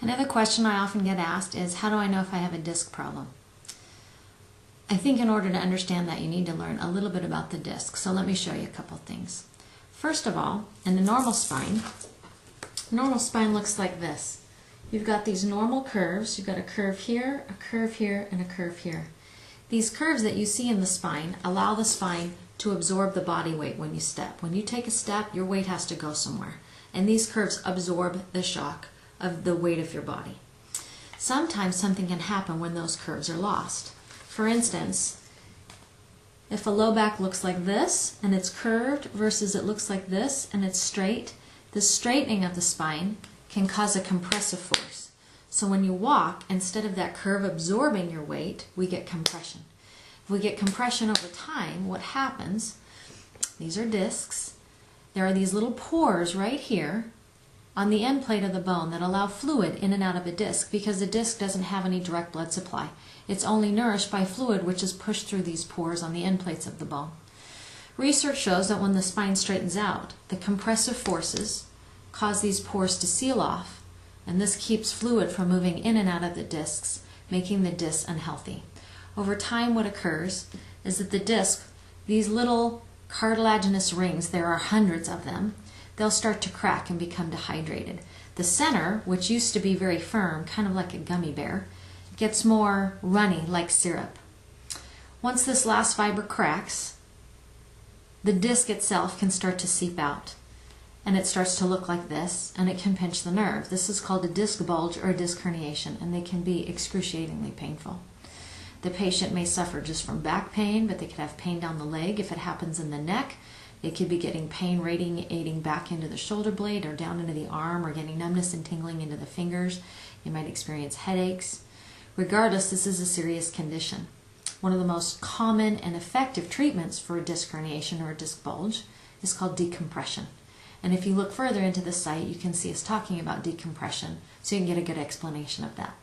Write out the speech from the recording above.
Another question I often get asked is, how do I know if I have a disc problem? I think in order to understand that, you need to learn a little bit about the disc. So let me show you a couple things. First of all, in the normal spine looks like this. You've got these normal curves. You've got a curve here, and a curve here. These curves that you see in the spine allow the spine to absorb the body weight when you step. When you take a step, your weight has to go somewhere. And these curves absorb the shock of the weight of your body. Sometimes something can happen when those curves are lost. For instance, if a low back looks like this and it's curved versus it looks like this and it's straight, the straightening of the spine can cause a compressive force. So when you walk, instead of that curve absorbing your weight, we get compression. If we get compression over time, what happens, these are discs, there are these little pores right here on the end plate of the bone that allow fluid in and out of a disc, because the disc doesn't have any direct blood supply. It's only nourished by fluid which is pushed through these pores on the end plates of the bone. Research shows that when the spine straightens out, the compressive forces cause these pores to seal off, and this keeps fluid from moving in and out of the discs, making the disc unhealthy. Over time, what occurs is that the disc, these little cartilaginous rings, there are hundreds of them, they'll start to crack and become dehydrated. The center, which used to be very firm, kind of like a gummy bear, gets more runny like syrup. Once this last fiber cracks, the disc itself can start to seep out, and it starts to look like this, and it can pinch the nerve. This is called a disc bulge or a disc herniation, and they can be excruciatingly painful. The patient may suffer just from back pain, but they could have pain down the leg. If it happens in the neck, they could be getting pain radiating back into the shoulder blade or down into the arm, or getting numbness and tingling into the fingers. You might experience headaches. Regardless, this is a serious condition. One of the most common and effective treatments for a disc herniation or a disc bulge is called decompression. And if you look further into the site, you can see us talking about decompression, so you can get a good explanation of that.